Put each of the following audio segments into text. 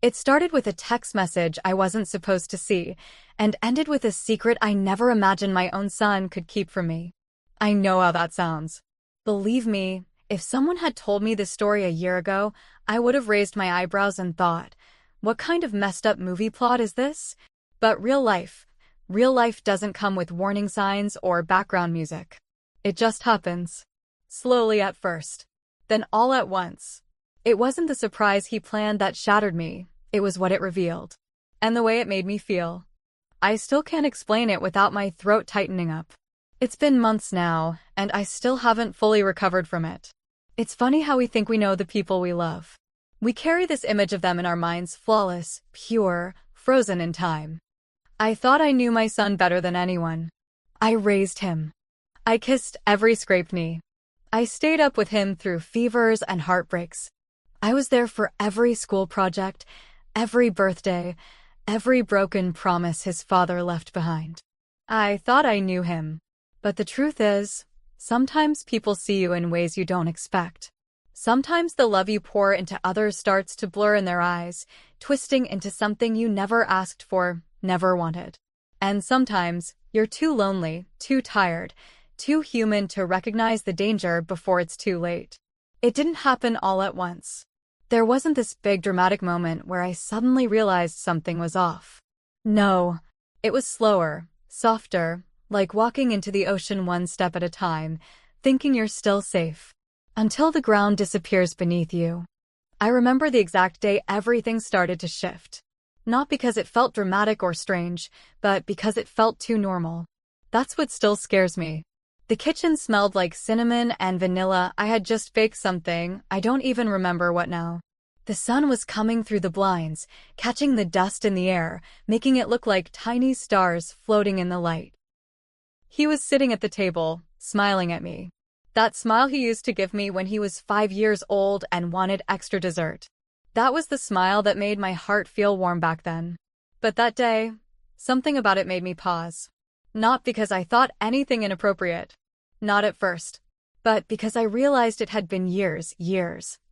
It started with a text message I wasn't supposed to see, and ended with a secret I never imagined my own son could keep from me. I know how that sounds. Believe me, if someone had told me this story a year ago, I would have raised my eyebrows and thought, what kind of messed up movie plot is this? But real life doesn't come with warning signs or background music. It just happens. Slowly at first. Then all at once. It wasn't the surprise he planned that shattered me, it was what it revealed. And the way it made me feel. I still can't explain it without my throat tightening up. It's been months now, and I still haven't fully recovered from it. It's funny how we think we know the people we love. We carry this image of them in our minds, flawless, pure, frozen in time. I thought I knew my son better than anyone. I raised him. I kissed every scraped knee. I stayed up with him through fevers and heartbreaks. I was there for every school project, every birthday, every broken promise his father left behind. I thought I knew him. But the truth is, sometimes people see you in ways you don't expect. Sometimes the love you pour into others starts to blur in their eyes, twisting into something you never asked for, never wanted. And sometimes, you're too lonely, too tired, too human to recognize the danger before it's too late. It didn't happen all at once. There wasn't this big dramatic moment where I suddenly realized something was off. No, it was slower, softer, like walking into the ocean one step at a time, thinking you're still safe. Until the ground disappears beneath you. I remember the exact day everything started to shift. Not because it felt dramatic or strange, but because it felt too normal. That's what still scares me. The kitchen smelled like cinnamon and vanilla. I had just baked something, I don't even remember what now. The sun was coming through the blinds, catching the dust in the air, making it look like tiny stars floating in the light. He was sitting at the table, smiling at me. That smile he used to give me when he was 5 years old and wanted extra dessert. That was the smile that made my heart feel warm back then. But that day, something about it made me pause. Not because I thought anything inappropriate. Not at first. But because I realized it had been years,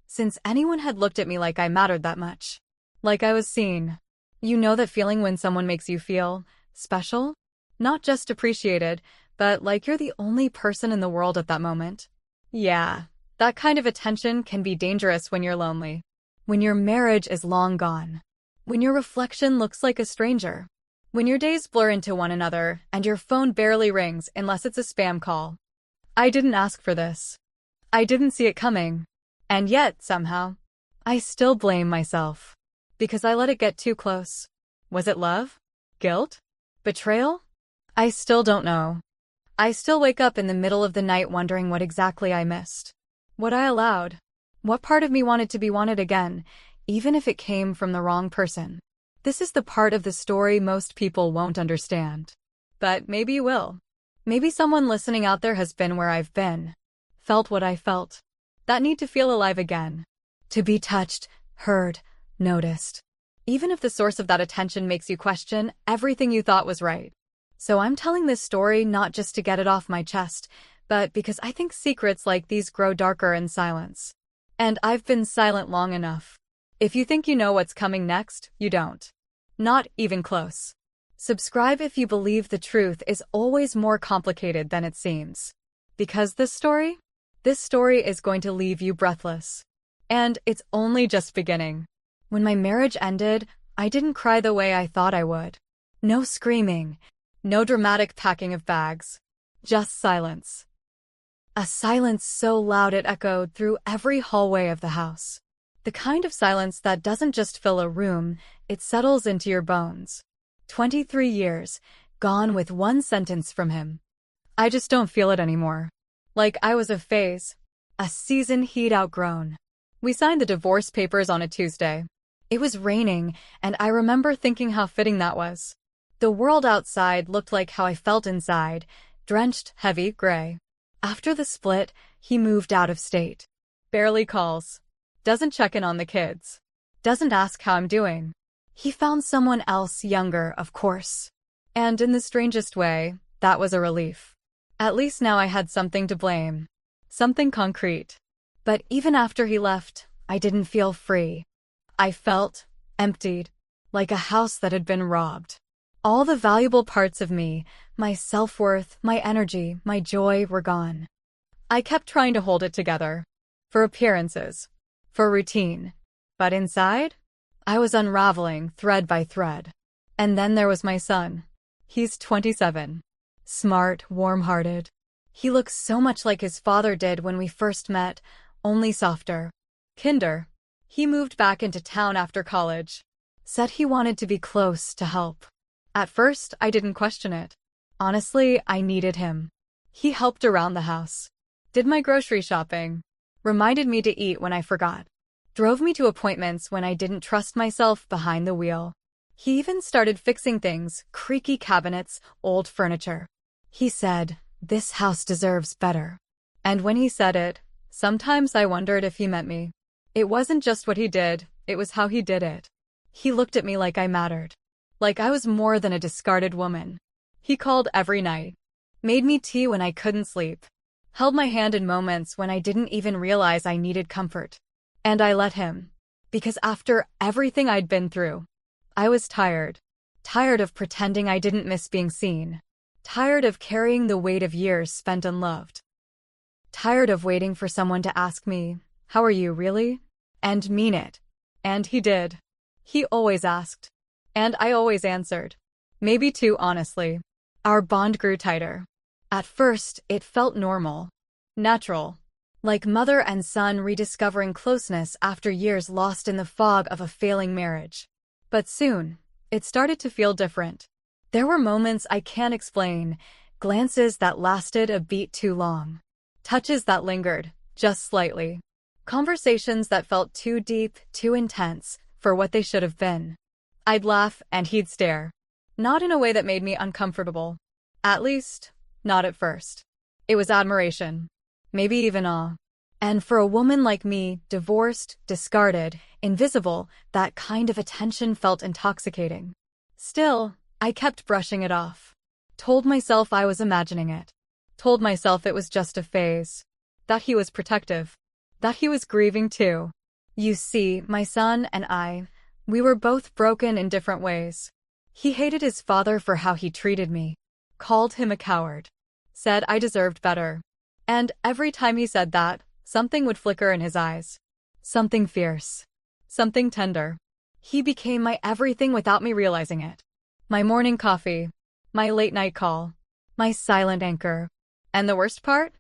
since anyone had looked at me like I mattered that much. Like I was seen. You know that feeling when someone makes you feel special? Not just appreciated, but like you're the only person in the world at that moment. Yeah, that kind of attention can be dangerous when you're lonely. When your marriage is long gone. When your reflection looks like a stranger. When your days blur into one another and your phone barely rings unless it's a spam call. I didn't ask for this. I didn't see it coming. And yet, somehow, I still blame myself. Because I let it get too close. Was it love? Guilt? Betrayal? I still don't know. I still wake up in the middle of the night wondering what exactly I missed. What I allowed. What part of me wanted to be wanted again, even if it came from the wrong person. This is the part of the story most people won't understand. But maybe you will. Maybe someone listening out there has been where I've been. Felt what I felt. That need to feel alive again. To be touched, heard, noticed. Even if the source of that attention makes you question everything you thought was right. So I'm telling this story not just to get it off my chest, but because I think secrets like these grow darker in silence. And I've been silent long enough. If you think you know what's coming next, you don't. Not even close. Subscribe if you believe the truth is always more complicated than it seems. Because this story is going to leave you breathless. And it's only just beginning. When my marriage ended, I didn't cry the way I thought I would. No screaming. No dramatic packing of bags. Just silence. A silence so loud it echoed through every hallway of the house. The kind of silence that doesn't just fill a room, it settles into your bones. 23 years, gone with one sentence from him. I just don't feel it anymore. Like I was a phase. A season he'd outgrown. We signed the divorce papers on a Tuesday. It was raining, and I remember thinking how fitting that was. The world outside looked like how I felt inside, drenched, heavy, gray. After the split, he moved out of state. Barely calls. Doesn't check in on the kids. Doesn't ask how I'm doing. He found someone else younger, of course. And in the strangest way, that was a relief. At least now I had something to blame. Something concrete. But even after he left, I didn't feel free. I felt emptied, like a house that had been robbed. All the valuable parts of me, my self-worth, my energy, my joy were gone. I kept trying to hold it together. For appearances. For routine. But inside, I was unraveling thread by thread. And then there was my son. He's 27. Smart, warm-hearted. He looks so much like his father did when we first met, only softer. Kinder. He moved back into town after college. Said he wanted to be close to help. At first, I didn't question it. Honestly, I needed him. He helped around the house. Did my grocery shopping. Reminded me to eat when I forgot. Drove me to appointments when I didn't trust myself behind the wheel. He even started fixing things, creaky cabinets, old furniture. He said, "This house deserves better." And when he said it, sometimes I wondered if he meant me. It wasn't just what he did, it was how he did it. He looked at me like I mattered. Like I was more than a discarded woman. He called every night. Made me tea when I couldn't sleep. Held my hand in moments when I didn't even realize I needed comfort. And I let him. Because after everything I'd been through, I was tired. Tired of pretending I didn't miss being seen. Tired of carrying the weight of years spent unloved. Tired of waiting for someone to ask me, "How are you, really?" And mean it. And he did. He always asked. And I always answered. Maybe too honestly. Our bond grew tighter. At first, it felt normal. Natural. Like mother and son rediscovering closeness after years lost in the fog of a failing marriage. But soon, it started to feel different. There were moments I can't explain, glances that lasted a beat too long. Touches that lingered, just slightly. Conversations that felt too deep, too intense, for what they should have been. I'd laugh and he'd stare. Not in a way that made me uncomfortable. At least, not at first. It was admiration. Maybe even awe. And for a woman like me, divorced, discarded, invisible, that kind of attention felt intoxicating. Still, I kept brushing it off. Told myself I was imagining it. Told myself it was just a phase. That he was protective. That he was grieving too. You see, my son and I, we were both broken in different ways. He hated his father for how he treated me. Called him a coward. Said I deserved better. And every time he said that, something would flicker in his eyes. Something fierce. Something tender. He became my everything without me realizing it. My morning coffee. My late night call. My silent anchor. And the worst part?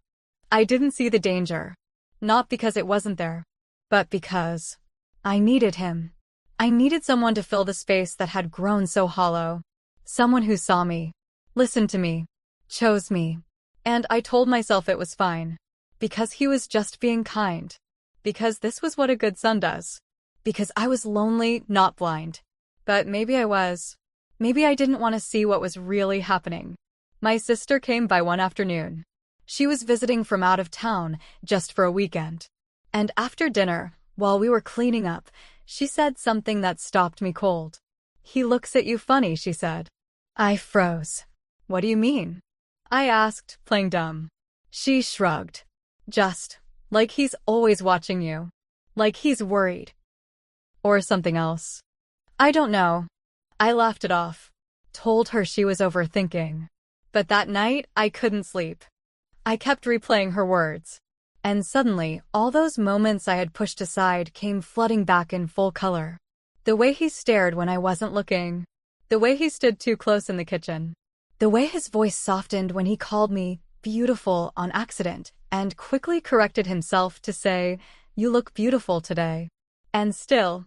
I didn't see the danger. Not because it wasn't there. But because I needed him. I needed someone to fill the space that had grown so hollow. Someone who saw me. Listened to me. Chose me. And I told myself it was fine. Because he was just being kind. Because this was what a good son does. Because I was lonely, not blind. But maybe I was. Maybe I didn't want to see what was really happening. My sister came by one afternoon. She was visiting from out of town, just for a weekend. And after dinner, while we were cleaning up, she said something that stopped me cold. "He looks at you funny," she said. I froze. "What do you mean?" I asked, playing dumb. She shrugged. "Just, like he's always watching you. Like he's worried." Or something else. I don't know. I laughed it off. Told her she was overthinking. But that night, I couldn't sleep. I kept replaying her words. And suddenly, all those moments I had pushed aside came flooding back in full color. The way he stared when I wasn't looking. The way he stood too close in the kitchen. The way his voice softened when he called me beautiful on accident and quickly corrected himself to say, "You look beautiful today." And still,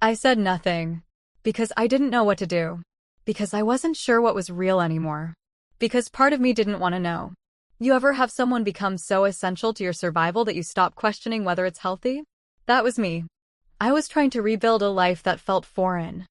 I said nothing. Because I didn't know what to do. Because I wasn't sure what was real anymore. Because part of me didn't want to know. You ever have someone become so essential to your survival that you stop questioning whether it's healthy? That was me. I was trying to rebuild a life that felt foreign.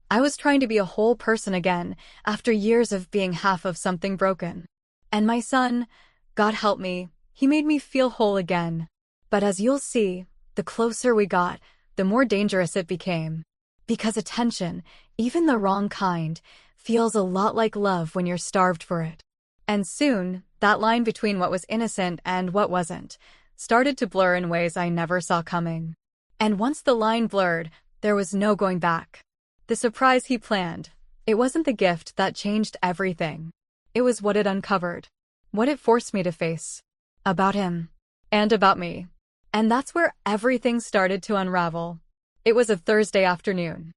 I was trying to be a whole person again, after years of being half of something broken. And my son, God help me, he made me feel whole again. But as you'll see, the closer we got, the more dangerous it became. Because attention, even the wrong kind, feels a lot like love when you're starved for it. And soon, that line between what was innocent and what wasn't started to blur in ways I never saw coming. And once the line blurred, There was no going back. The surprise he planned, it wasn't the gift that changed everything. It was what it uncovered. What it forced me to face. About him. And about me. And that's where everything started to unravel. It was a Thursday afternoon.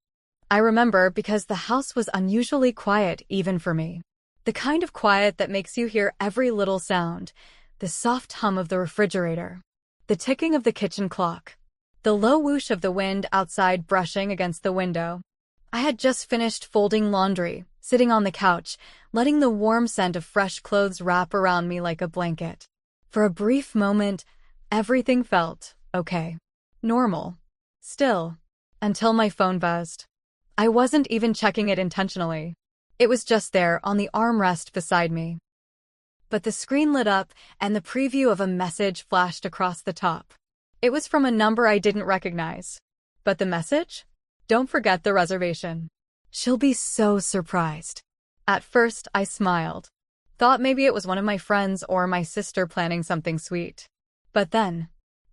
I remember because the house was unusually quiet even for me. The kind of quiet that makes you hear every little sound. The soft hum of the refrigerator. The ticking of the kitchen clock. The low whoosh of the wind outside brushing against the window. I had just finished folding laundry, sitting on the couch, letting the warm scent of fresh clothes wrap around me like a blanket. For a brief moment, everything felt okay. Normal. Still. Until my phone buzzed. I wasn't even checking it intentionally. It was just there on the armrest beside me. But the screen lit up and the preview of a message flashed across the top. It was from a number I didn't recognize. But the message? Don't forget the reservation. She'll be so surprised. At first, I smiled. Thought maybe it was one of my friends or my sister planning something sweet. But then,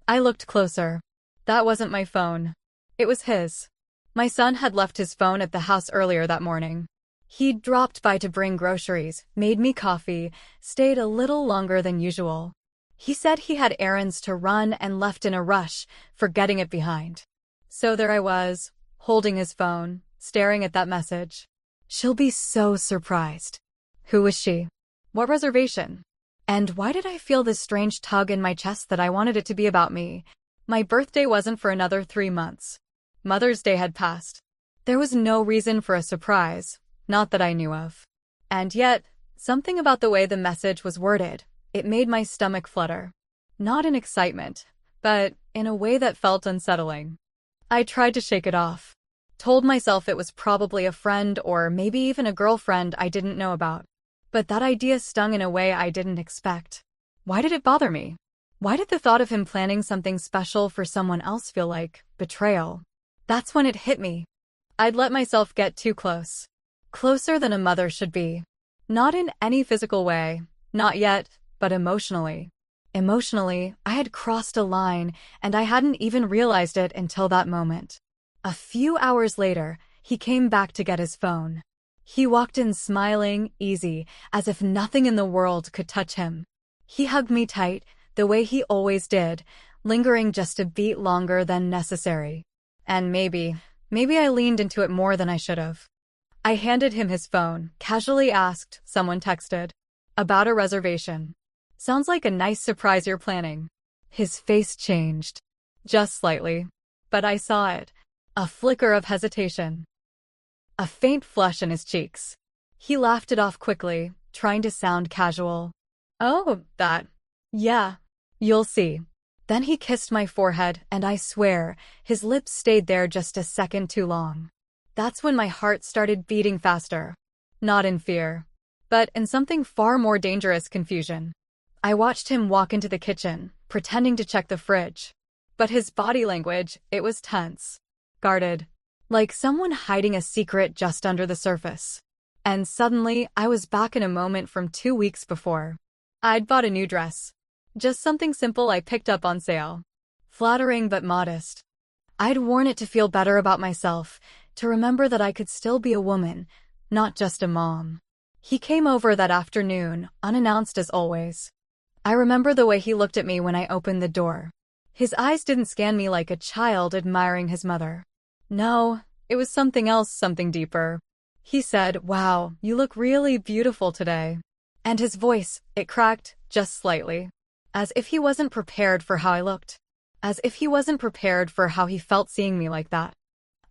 I looked closer. That wasn't my phone. It was his. My son had left his phone at the house earlier that morning. He'd dropped by to bring groceries, made me coffee, stayed a little longer than usual. He said he had errands to run and left in a rush, forgetting it behind. So there I was, holding his phone, staring at that message. She'll be so surprised. Who was she? What reservation? And why did I feel this strange tug in my chest that I wanted it to be about me? My birthday wasn't for another 3 months. Mother's Day had passed. There was no reason for a surprise, not that I knew of. And yet, something about the way the message was worded, it made my stomach flutter. Not in excitement, but in a way that felt unsettling. I tried to shake it off. Told myself it was probably a friend or maybe even a girlfriend I didn't know about. But that idea stung in a way I didn't expect. Why did it bother me? Why did the thought of him planning something special for someone else feel like betrayal? That's when it hit me. I'd let myself get too close. Closer than a mother should be. Not in any physical way, not yet, but emotionally. Emotionally, I had crossed a line, and I hadn't even realized it until that moment. A few hours later, he came back to get his phone. He walked in smiling, easy, as if nothing in the world could touch him. He hugged me tight, the way he always did, lingering just a beat longer than necessary. And maybe I leaned into it more than I should have. I handed him his phone, casually asked, someone texted. About a reservation. Sounds like a nice surprise you're planning. His face changed. Just slightly. But I saw it. A flicker of hesitation. A faint flush in his cheeks. He laughed it off quickly, trying to sound casual. Oh, that. Yeah. You'll see. Then he kissed my forehead, and I swear, his lips stayed there just a second too long. That's when my heart started beating faster. Not in fear, but in something far more dangerous confusion. I watched him walk into the kitchen, pretending to check the fridge. But his body language, it was tense. Guarded. Like someone hiding a secret just under the surface. And suddenly, I was back in a moment from 2 weeks before. I'd bought a new dress. Just something simple I picked up on sale. Flattering but modest. I'd worn it to feel better about myself, to remember that I could still be a woman, not just a mom. He came over that afternoon, unannounced as always. I remember the way he looked at me when I opened the door. His eyes didn't scan me like a child admiring his mother. No, it was something else, something deeper. He said, "Wow, you look really beautiful today." And his voice, it cracked, just slightly. As if he wasn't prepared for how I looked. As if he wasn't prepared for how he felt seeing me like that.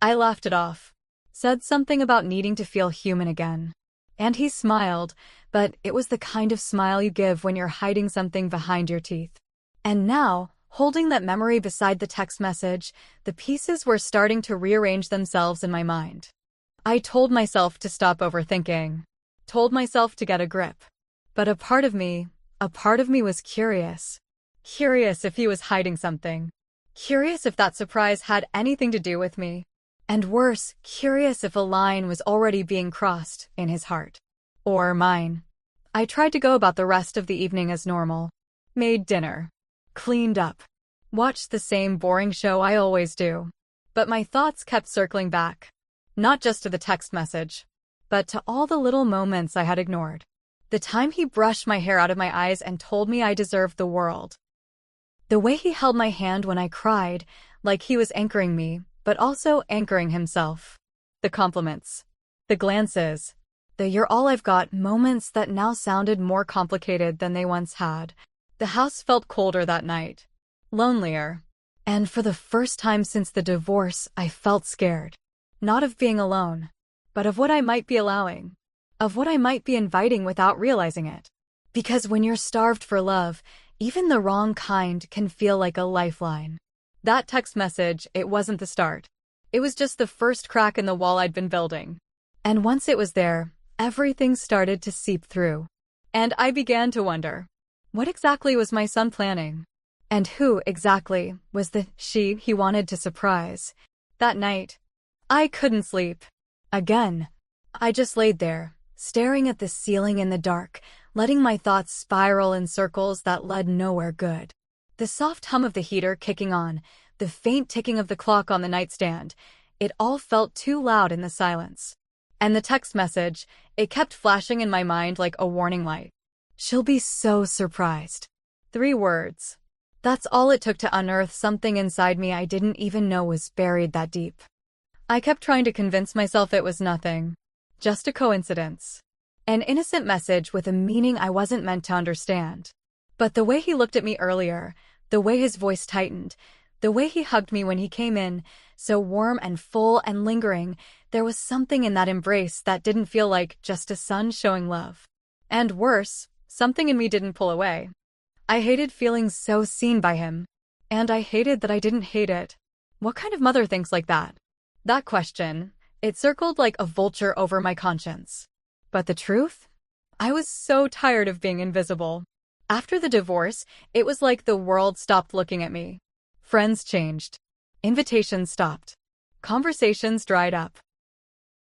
I laughed it off. Said something about needing to feel human again. And he smiled, but it was the kind of smile you give when you're hiding something behind your teeth. And now, holding that memory beside the text message, the pieces were starting to rearrange themselves in my mind. I told myself to stop overthinking. Told myself to get a grip. But a part of me was curious. Curious if he was hiding something. Curious if that surprise had anything to do with me. And worse, curious if a line was already being crossed in his heart. Or mine. I tried to go about the rest of the evening as normal. Made dinner. Cleaned up. Watched the same boring show I always do. But my thoughts kept circling back. Not just to the text message, but to all the little moments I had ignored. The time he brushed my hair out of my eyes and told me I deserved the world. The way he held my hand when I cried, like he was anchoring me, but also anchoring himself. The compliments. The glances. The "you're all I've got" moments that now sounded more complicated than they once had. The house felt colder that night. Lonelier. And for the first time since the divorce, I felt scared. Not of being alone, but of what I might be allowing. Of what I might be inviting without realizing it. Because when you're starved for love, even the wrong kind can feel like a lifeline. That text message, it wasn't the start. It was just the first crack in the wall I'd been building. And once it was there, everything started to seep through. And I began to wonder, what exactly was my son planning? And who exactly was the she he wanted to surprise? That night, I couldn't sleep. Again. I just laid there, staring at the ceiling in the dark, letting my thoughts spiral in circles that led nowhere good. The soft hum of the heater kicking on, the faint ticking of the clock on the nightstand, it all felt too loud in the silence. And the text message, it kept flashing in my mind like a warning light. She'll be so surprised. 3 words. That's all it took to unearth something inside me I didn't even know was buried that deep. I kept trying to convince myself it was nothing. Just a coincidence. An innocent message with a meaning I wasn't meant to understand. But the way he looked at me earlier, the way his voice tightened, the way he hugged me when he came in, so warm and full and lingering, there was something in that embrace that didn't feel like just a son showing love. And worse, something in me didn't pull away. I hated feeling so seen by him. And I hated that I didn't hate it. What kind of mother thinks like that? That question, it circled like a vulture over my conscience. But the truth? I was so tired of being invisible. After the divorce, it was like the world stopped looking at me. Friends changed. Invitations stopped. Conversations dried up.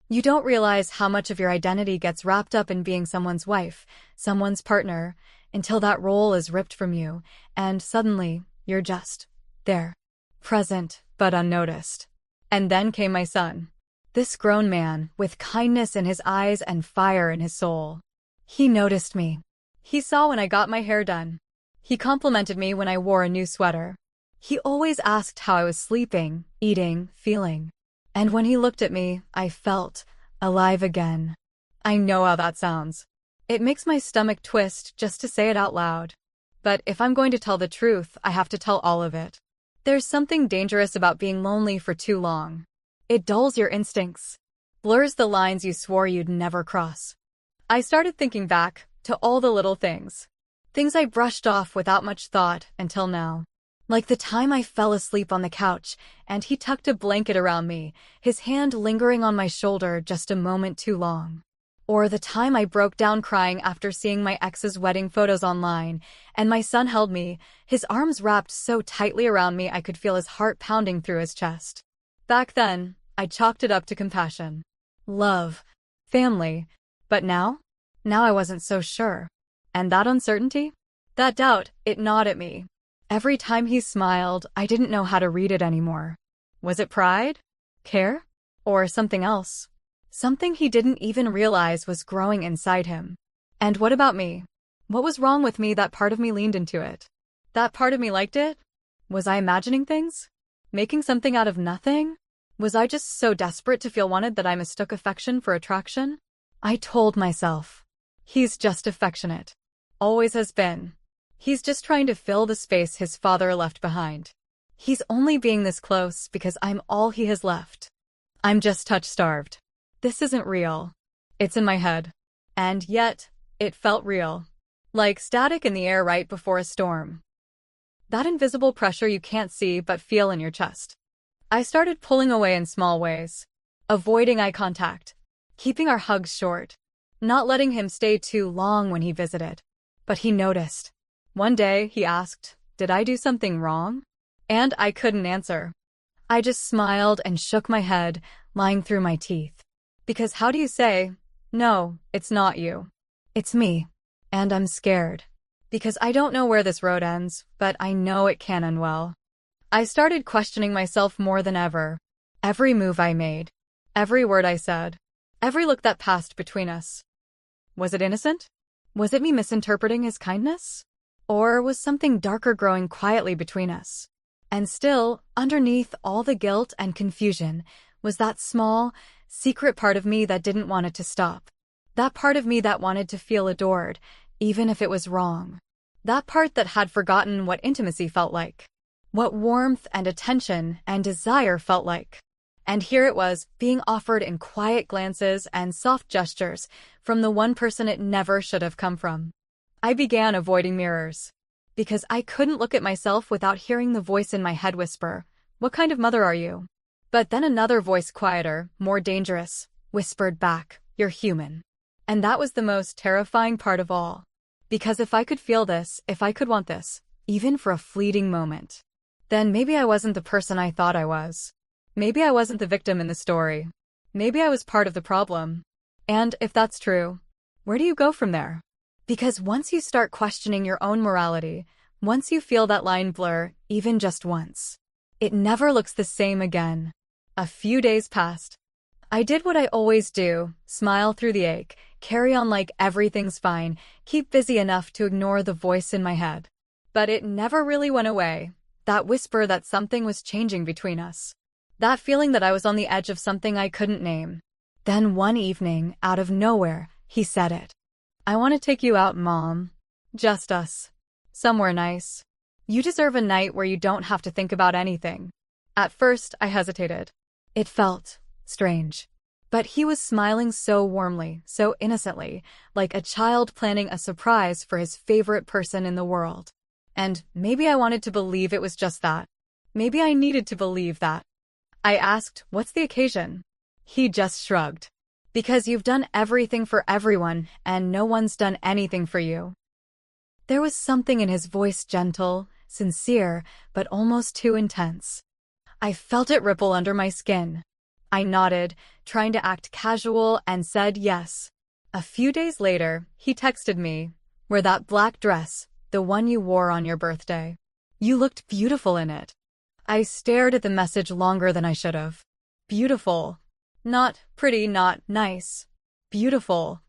You don't realize how much of your identity gets wrapped up in being someone's wife, someone's partner, until that role is ripped from you, and suddenly, you're just there. Present, but unnoticed. And then came my son. This grown man, with kindness in his eyes and fire in his soul. He noticed me. He saw when I got my hair done. He complimented me when I wore a new sweater. He always asked how I was sleeping, eating, feeling. And when he looked at me, I felt alive again. I know how that sounds. It makes my stomach twist just to say it out loud. But if I'm going to tell the truth, I have to tell all of it. There's something dangerous about being lonely for too long. It dulls your instincts, blurs the lines you swore you'd never cross. I started thinking back to all the little things. Things I brushed off without much thought until now. Like the time I fell asleep on the couch and he tucked a blanket around me, his hand lingering on my shoulder just a moment too long. Or the time I broke down crying after seeing my ex's wedding photos online, and my son held me, his arms wrapped so tightly around me I could feel his heart pounding through his chest. Back then, I chalked it up to compassion, love, family. But now? Now I wasn't so sure. And that uncertainty? That doubt, it gnawed at me. Every time he smiled, I didn't know how to read it anymore. Was it pride? Care? Or something else? Something he didn't even realize was growing inside him. And what about me? What was wrong with me that part of me leaned into it? That part of me liked it? Was I imagining things? Making something out of nothing? Was I just so desperate to feel wanted that I mistook affection for attraction? I told myself, he's just affectionate. Always has been. He's just trying to fill the space his father left behind. He's only being this close because I'm all he has left. I'm just touch-starved. This isn't real. It's in my head. And yet, it felt real. Like static in the air right before a storm. That invisible pressure you can't see but feel in your chest. I started pulling away in small ways. Avoiding eye contact. Keeping our hugs short. Not letting him stay too long when he visited. But he noticed. One day, he asked, "Did I do something wrong?" And I couldn't answer. I just smiled and shook my head, lying through my teeth. Because how do you say, "No, it's not you. It's me." And I'm scared. Because I don't know where this road ends, but I know it can end well. I started questioning myself more than ever. Every move I made. Every word I said. Every look that passed between us. Was it innocent? Was it me misinterpreting his kindness? Or was something darker growing quietly between us? And still, underneath all the guilt and confusion, was that small, secret part of me that didn't want it to stop. That part of me that wanted to feel adored, even if it was wrong. That part that had forgotten what intimacy felt like. What warmth and attention and desire felt like. And here it was, being offered in quiet glances and soft gestures from the one person it never should have come from. I began avoiding mirrors. Because I couldn't look at myself without hearing the voice in my head whisper, "What kind of mother are you?" But then another voice, quieter, more dangerous, whispered back, "You're human." And that was the most terrifying part of all. Because if I could feel this, if I could want this, even for a fleeting moment, then maybe I wasn't the person I thought I was. Maybe I wasn't the victim in the story. Maybe I was part of the problem. And if that's true, where do you go from there? Because once you start questioning your own morality, once you feel that line blur, even just once, it never looks the same again. A few days passed. I did what I always do, smile through the ache, carry on like everything's fine, keep busy enough to ignore the voice in my head. But it never really went away, that whisper that something was changing between us. That feeling that I was on the edge of something I couldn't name. Then one evening, out of nowhere, he said it. "I want to take you out, Mom. Just us. Somewhere nice. You deserve a night where you don't have to think about anything." At first, I hesitated. It felt strange. But he was smiling so warmly, so innocently, like a child planning a surprise for his favorite person in the world. And maybe I wanted to believe it was just that. Maybe I needed to believe that. I asked, "What's the occasion?" He just shrugged. "Because you've done everything for everyone, and no one's done anything for you." There was something in his voice, gentle, sincere, but almost too intense. I felt it ripple under my skin. I nodded, trying to act casual, and said yes. A few days later, he texted me, "Wear that black dress, the one you wore on your birthday. You looked beautiful in it." I stared at the message longer than I should have. Beautiful. Not pretty, not nice. Beautiful.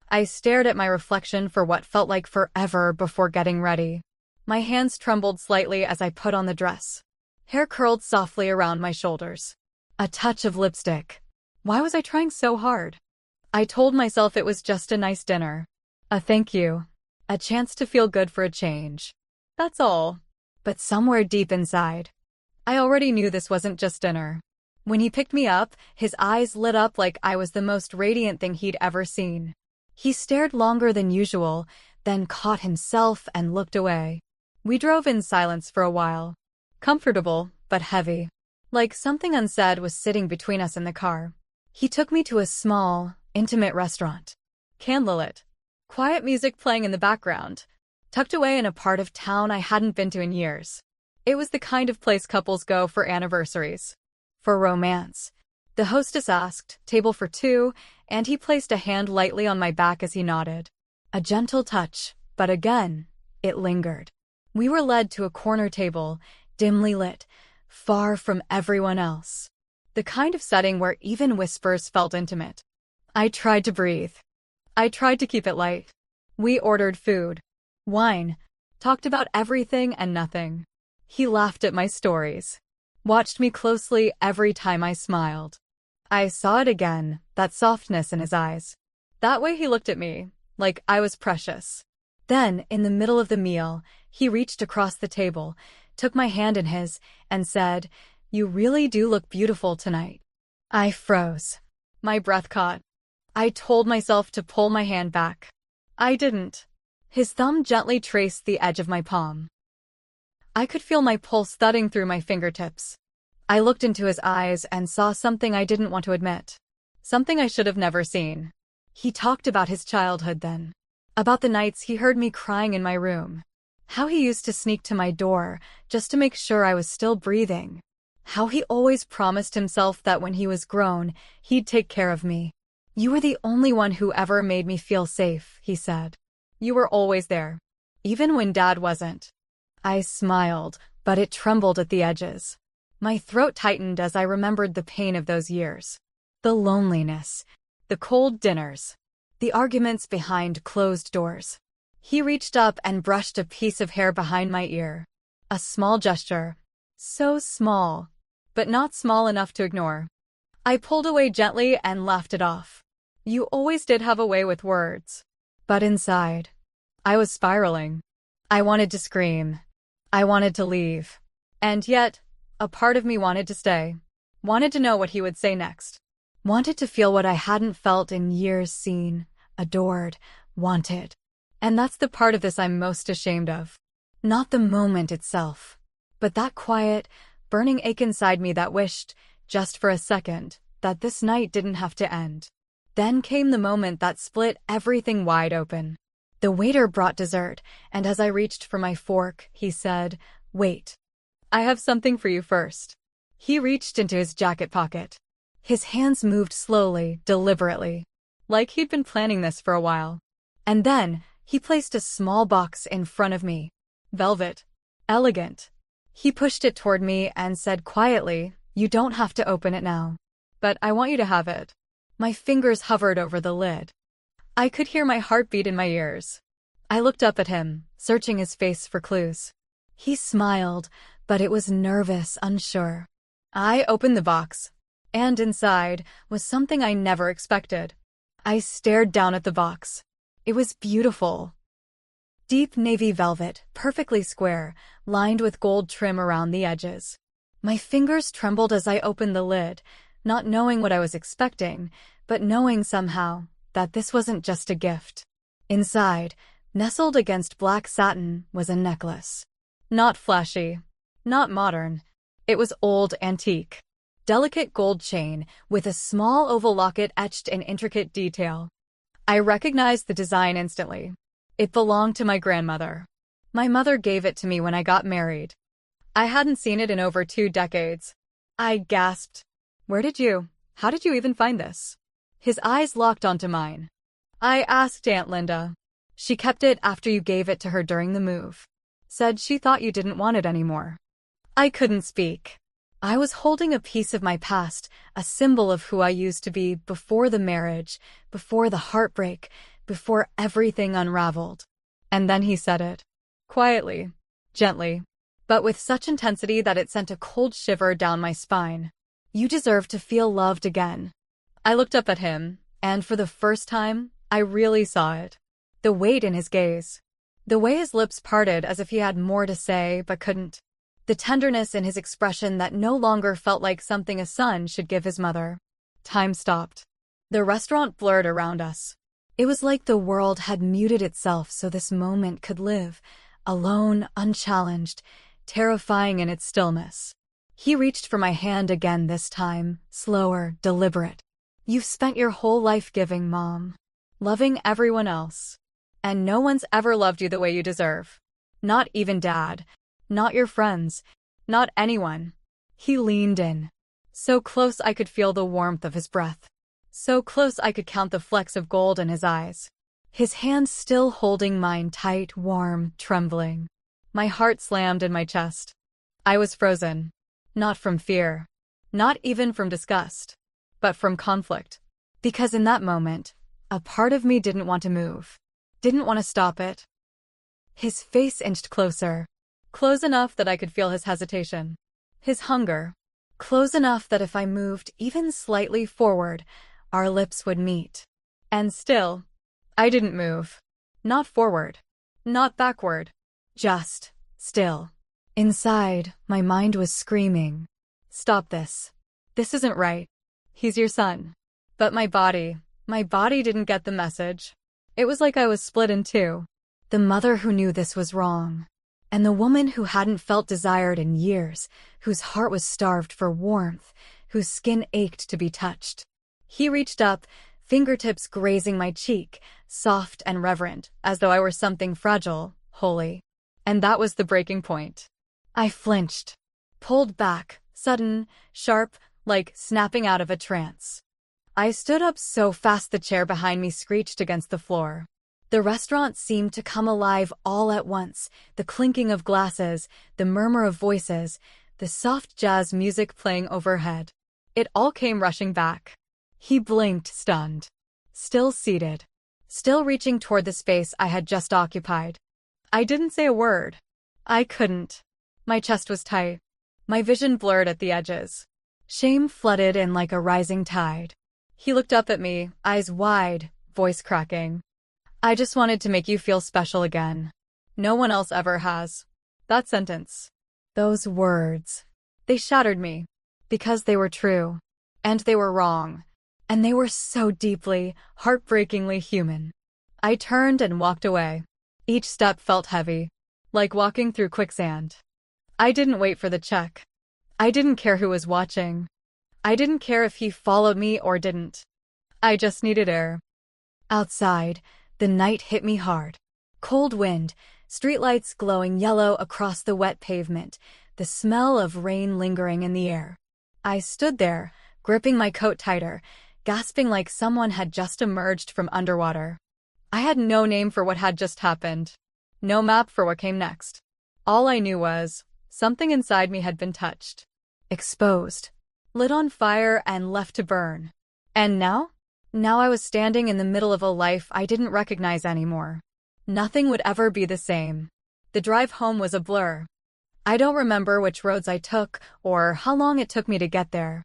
I stared at my reflection for what felt like forever before getting ready. My hands trembled slightly as I put on the dress. Hair curled softly around my shoulders. A touch of lipstick. Why was I trying so hard? I told myself it was just a nice dinner. A thank you. A chance to feel good for a change. That's all. But somewhere deep inside, I already knew this wasn't just dinner. When he picked me up, his eyes lit up like I was the most radiant thing he'd ever seen. He stared longer than usual, then caught himself and looked away. We drove in silence for a while. Comfortable, but heavy. Like something unsaid was sitting between us in the car. He took me to a small, intimate restaurant. Candlelit. Quiet music playing in the background. Tucked away in a part of town I hadn't been to in years. It was the kind of place couples go for anniversaries. For romance. The hostess asked, "Table for two," and he placed a hand lightly on my back as he nodded. A gentle touch, but again, it lingered. We were led to a corner table, dimly lit, far from everyone else. The kind of setting where even whispers felt intimate. I tried to breathe. I tried to keep it light. We ordered food. Wine. Talked about everything and nothing. He laughed at my stories. Watched me closely every time I smiled. I saw it again, that softness in his eyes. That way he looked at me, like I was precious. Then, in the middle of the meal, he reached across the table, took my hand in his, and said, "You really do look beautiful tonight." I froze. My breath caught. I told myself to pull my hand back. I didn't. His thumb gently traced the edge of my palm. I could feel my pulse thudding through my fingertips. I looked into his eyes and saw something I didn't want to admit. Something I should have never seen. He talked about his childhood then. About the nights he heard me crying in my room. How he used to sneak to my door, just to make sure I was still breathing. How he always promised himself that when he was grown, he'd take care of me. "You were the only one who ever made me feel safe," he said. "You were always there. Even when Dad wasn't." I smiled, but it trembled at the edges. My throat tightened as I remembered the pain of those years. The loneliness, the cold dinners, the arguments behind closed doors. He reached up and brushed a piece of hair behind my ear. A small gesture. So small, but not small enough to ignore. I pulled away gently and laughed it off. You always did have a way with words. But inside, I was spiraling. I wanted to scream. I wanted to leave. And yet, a part of me wanted to stay. Wanted to know what he would say next. Wanted to feel what I hadn't felt in years, seen, adored, wanted. And that's the part of this I'm most ashamed of. Not the moment itself, but that quiet, burning ache inside me that wished, just for a second, that this night didn't have to end. Then came the moment that split everything wide open. The waiter brought dessert, and as I reached for my fork, he said, "Wait. I have something for you first." He reached into his jacket pocket. His hands moved slowly, deliberately, like he'd been planning this for a while. And then, he placed a small box in front of me. Velvet. Elegant. He pushed it toward me and said quietly, "You don't have to open it now. But I want you to have it." My fingers hovered over the lid. I could hear my heartbeat in my ears. I looked up at him, searching his face for clues. He smiled, but it was nervous, unsure. I opened the box, and inside was something I never expected. I stared down at the box. It was beautiful. Deep navy velvet, perfectly square, lined with gold trim around the edges. My fingers trembled as I opened the lid, not knowing what I was expecting, but knowing somehow that this wasn't just a gift. Inside, nestled against black satin, was a necklace. Not flashy, not modern. It was old, antique. Delicate gold chain with a small oval locket etched in intricate detail. I recognized the design instantly. It belonged to my grandmother. My mother gave it to me when I got married. I hadn't seen it in over 2 decades. I gasped. How did you even find this?" His eyes locked onto mine. "I asked Aunt Linda. She kept it after you gave it to her during the move. Said she thought you didn't want it anymore." I couldn't speak. I was holding a piece of my past, a symbol of who I used to be before the marriage, before the heartbreak, before everything unraveled. And then he said it. Quietly, gently, but with such intensity that it sent a cold shiver down my spine. "You deserve to feel loved again." I looked up at him, and for the first time, I really saw it. The weight in his gaze. The way his lips parted as if he had more to say but couldn't. The tenderness in his expression that no longer felt like something a son should give his mother. Time stopped. The restaurant blurred around us. It was like the world had muted itself so this moment could live, alone, unchallenged, terrifying in its stillness. He reached for my hand again this time, slower, deliberate. "You've spent your whole life giving, Mom. Loving everyone else. And no one's ever loved you the way you deserve. Not even Dad. Not your friends. Not anyone." He leaned in. So close I could feel the warmth of his breath. So close I could count the flecks of gold in his eyes. His hand still holding mine tight, warm, trembling. My heart slammed in my chest. I was frozen. Not from fear. Not even from disgust. But from conflict. Because in that moment, a part of me didn't want to move. Didn't want to stop it. His face inched closer. Close enough that I could feel his hesitation. His hunger. Close enough that if I moved even slightly forward, our lips would meet. And still, I didn't move. Not forward. Not backward. Just still. Inside, my mind was screaming. "Stop this. This isn't right. He's your son." But my body didn't get the message. It was like I was split in two. The mother who knew this was wrong. And the woman who hadn't felt desired in years, whose heart was starved for warmth, whose skin ached to be touched. He reached up, fingertips grazing my cheek, soft and reverent, as though I were something fragile, holy. And that was the breaking point. I flinched. Pulled back, sudden, sharp, like snapping out of a trance. I stood up so fast the chair behind me screeched against the floor. The restaurant seemed to come alive all at once, the clinking of glasses, the murmur of voices, the soft jazz music playing overhead. It all came rushing back. He blinked, stunned. Still seated. Still reaching toward the space I had just occupied. I didn't say a word. I couldn't. My chest was tight. My vision blurred at the edges. Shame flooded in like a rising tide. He looked up at me, eyes wide, voice cracking. I just wanted to make you feel special again. No one else ever has. That sentence. Those words. They shattered me. Because they were true. And they were wrong. And they were so deeply, heartbreakingly human. I turned and walked away. Each step felt heavy. Like walking through quicksand. I didn't wait for the check. I didn't care who was watching. I didn't care if he followed me or didn't. I just needed air. Outside, the night hit me hard. Cold wind, streetlights glowing yellow across the wet pavement, the smell of rain lingering in the air. I stood there, gripping my coat tighter, gasping like someone had just emerged from underwater. I had no name for what had just happened. No map for what came next. All I knew was, something inside me had been touched. Exposed. Lit on fire and left to burn. And now? Now I was standing in the middle of a life I didn't recognize anymore. Nothing would ever be the same. The drive home was a blur. I don't remember which roads I took or how long it took me to get there.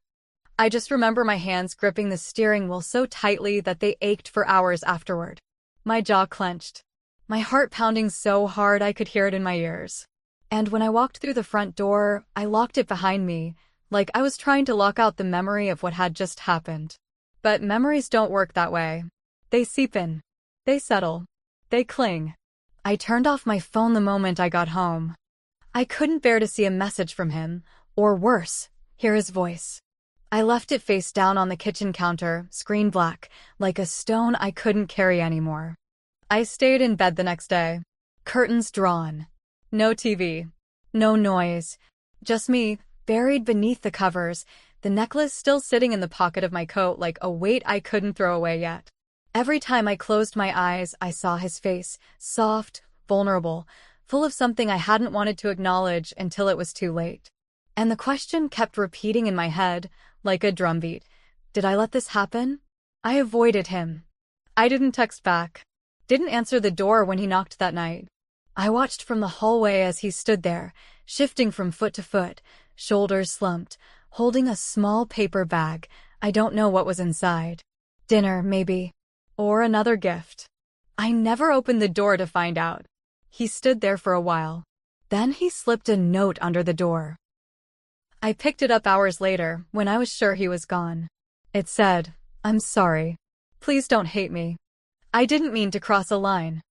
I just remember my hands gripping the steering wheel so tightly that they ached for hours afterward. My jaw clenched. My heart pounding so hard I could hear it in my ears. And when I walked through the front door, I locked it behind me, like I was trying to lock out the memory of what had just happened. But memories don't work that way. They seep in. They settle. They cling. I turned off my phone the moment I got home. I couldn't bear to see a message from him, or worse, hear his voice. I left it face down on the kitchen counter, screen black, like a stone I couldn't carry anymore. I stayed in bed the next day. Curtains drawn. No TV. No noise. Just me, buried beneath the covers, the necklace still sitting in the pocket of my coat like a weight I couldn't throw away yet. Every time I closed my eyes, I saw his face, soft, vulnerable, full of something I hadn't wanted to acknowledge until it was too late. And the question kept repeating in my head, like a drumbeat. Did I let this happen? I avoided him. I didn't text back. Didn't answer the door when he knocked that night. I watched from the hallway as he stood there, shifting from foot to foot, shoulders slumped, holding a small paper bag. I don't know what was inside. Dinner, maybe. Or another gift. I never opened the door to find out. He stood there for a while. Then he slipped a note under the door. I picked it up hours later, when I was sure he was gone. It said, "I'm sorry. Please don't hate me. I didn't mean to cross a line.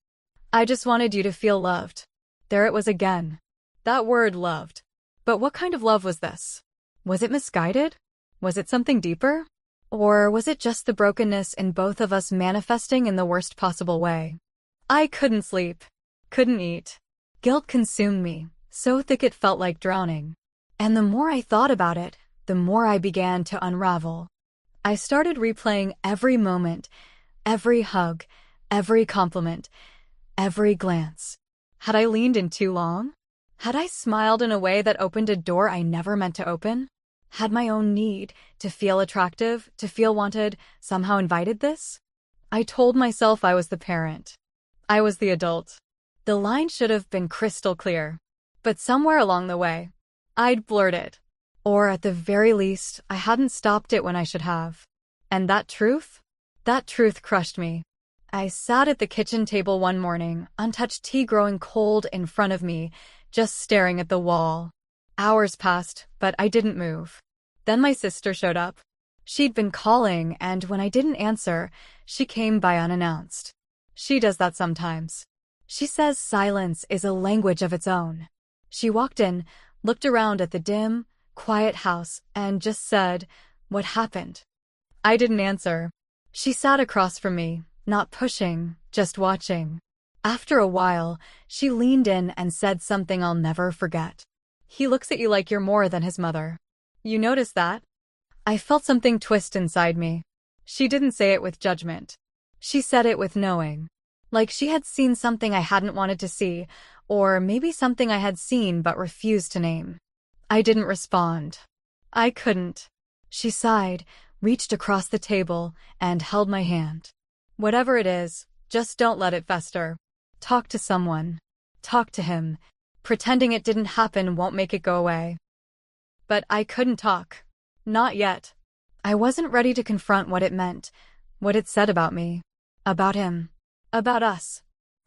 I just wanted you to feel loved." There it was again. That word, loved. But what kind of love was this? Was it misguided? Was it something deeper? Or was it just the brokenness in both of us manifesting in the worst possible way? I couldn't sleep. Couldn't eat. Guilt consumed me, so thick it felt like drowning. And the more I thought about it, the more I began to unravel. I started replaying every moment, every hug, every compliment, every glance. Had I leaned in too long? Had I smiled in a way that opened a door I never meant to open? Had my own need to feel attractive, to feel wanted, somehow invited this? I told myself I was the parent. I was the adult. The line should have been crystal clear. But somewhere along the way, I'd blurred it. Or at the very least, I hadn't stopped it when I should have. And that truth crushed me. I sat at the kitchen table one morning, untouched tea growing cold in front of me, just staring at the wall. Hours passed, but I didn't move. Then my sister showed up. She'd been calling, and when I didn't answer, she came by unannounced. She does that sometimes. She says silence is a language of its own. She walked in, looked around at the dim, quiet house, and just said, "What happened?" I didn't answer. She sat across from me, not pushing, just watching. After a while, she leaned in and said something I'll never forget. "He looks at you like you're more than his mother. You notice that?" I felt something twist inside me. She didn't say it with judgment. She said it with knowing. Like she had seen something I hadn't wanted to see, or maybe something I had seen but refused to name. I didn't respond. I couldn't. She sighed, reached across the table, and held my hand. Whatever it is, just don't let it fester. Talk to someone. Talk to him. Pretending it didn't happen won't make it go away. But I couldn't talk. Not yet. I wasn't ready to confront what it meant, what it said about me, about him, about us.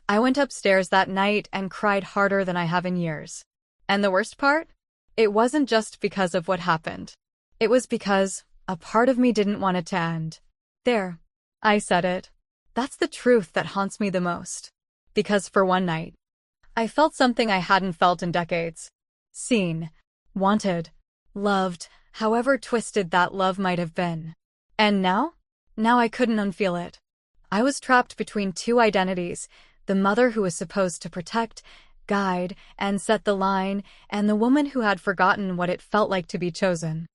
I went upstairs that night and cried harder than I have in years. And the worst part? It wasn't just because of what happened. It was because a part of me didn't want it to end. There. I said it. That's the truth that haunts me the most. Because for one night, I felt something I hadn't felt in decades. Seen. Wanted. Loved, however twisted that love might have been. And now? Now I couldn't unfeel it. I was trapped between two identities, the mother who was supposed to protect, guide, and set the line, and the woman who had forgotten what it felt like to be chosen.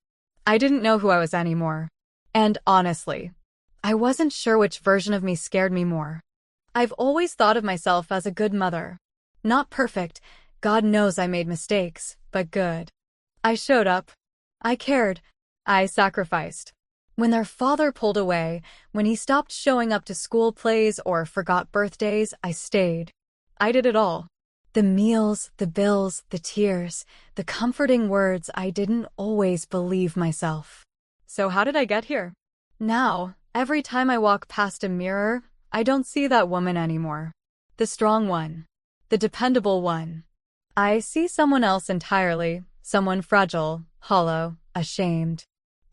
I didn't know who I was anymore. And honestly, I wasn't sure which version of me scared me more. I've always thought of myself as a good mother. Not perfect, God knows I made mistakes, but good. I showed up. I cared. I sacrificed. When their father pulled away, when he stopped showing up to school plays or forgot birthdays, I stayed. I did it all. The meals, the bills, the tears, the comforting words. I didn't always believe myself. So how did I get here? Now, every time I walk past a mirror, I don't see that woman anymore. The strong one. The dependable one. I see someone else entirely, someone fragile, hollow, ashamed.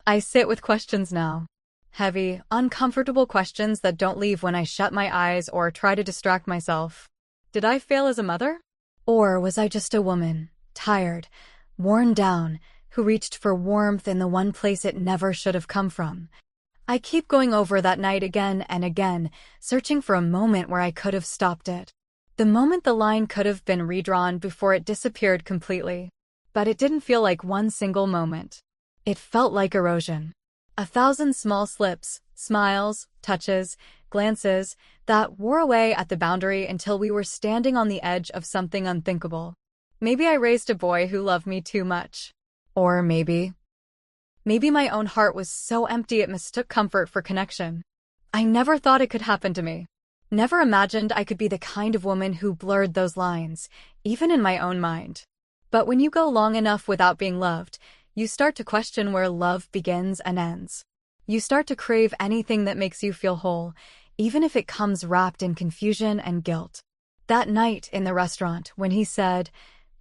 I sit with questions now. Heavy, uncomfortable questions that don't leave when I shut my eyes or try to distract myself. Did I fail as a mother? Or was I just a woman, tired, worn down, who reached for warmth in the one place it never should have come from? I keep going over that night again and again, searching for a moment where I could have stopped it. The moment the line could have been redrawn before it disappeared completely. But it didn't feel like one single moment. It felt like erosion. 1,000 small slips, smiles, touches, glances, that wore away at the boundary until we were standing on the edge of something unthinkable. Maybe I raised a boy who loved me too much. Or maybe my own heart was so empty it mistook comfort for connection. I never thought it could happen to me. Never imagined I could be the kind of woman who blurred those lines, even in my own mind. But when you go long enough without being loved, you start to question where love begins and ends. You start to crave anything that makes you feel whole, even if it comes wrapped in confusion and guilt. That night in the restaurant, when he said,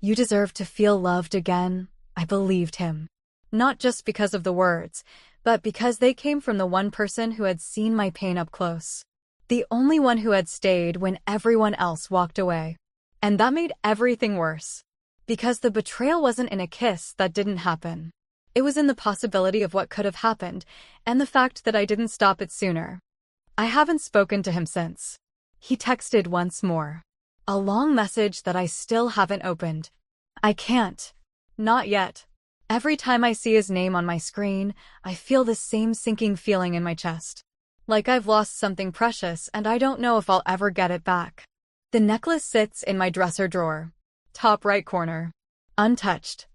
"You deserve to feel loved again," I believed him. Not just because of the words, but because they came from the one person who had seen my pain up close. The only one who had stayed when everyone else walked away. And that made everything worse. Because the betrayal wasn't in a kiss that didn't happen. It was in the possibility of what could have happened, and the fact that I didn't stop it sooner. I haven't spoken to him since. He texted once more. A long message that I still haven't opened. I can't. Not yet. Every time I see his name on my screen, I feel the same sinking feeling in my chest. Like I've lost something precious and I don't know if I'll ever get it back. The necklace sits in my dresser drawer. Top right corner. Untouched.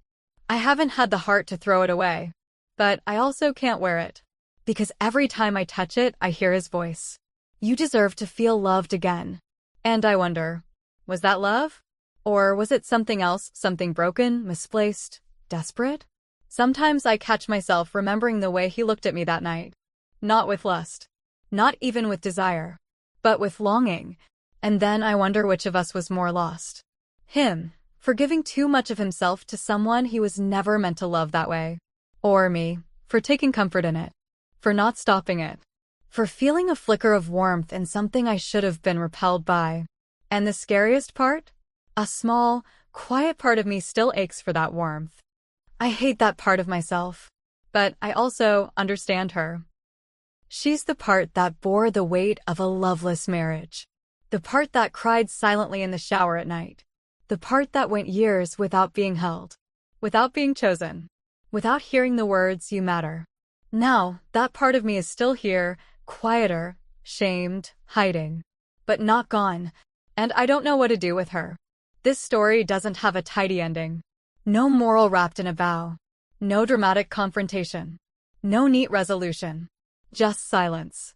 I haven't had the heart to throw it away. But I also can't wear it. Because every time I touch it, I hear his voice. You deserve to feel loved again. And I wonder, was that love? Or was it something else, something broken, misplaced, desperate? Sometimes I catch myself remembering the way he looked at me that night. Not with lust. Not even with desire. But with longing. And then I wonder which of us was more lost. Him, for giving too much of himself to someone he was never meant to love that way. Or me, for taking comfort in it. For not stopping it. For feeling a flicker of warmth in something I should have been repelled by. And the scariest part? A small, quiet part of me still aches for that warmth. I hate that part of myself. But I also understand her. She's the part that bore the weight of a loveless marriage. The part that cried silently in the shower at night. The part that went years without being held. Without being chosen. Without hearing the words, "You matter." Now, that part of me is still here, quieter, shamed, hiding. But not gone. And I don't know what to do with her. This story doesn't have a tidy ending. No moral wrapped in a vow. No dramatic confrontation. No neat resolution. Just silence.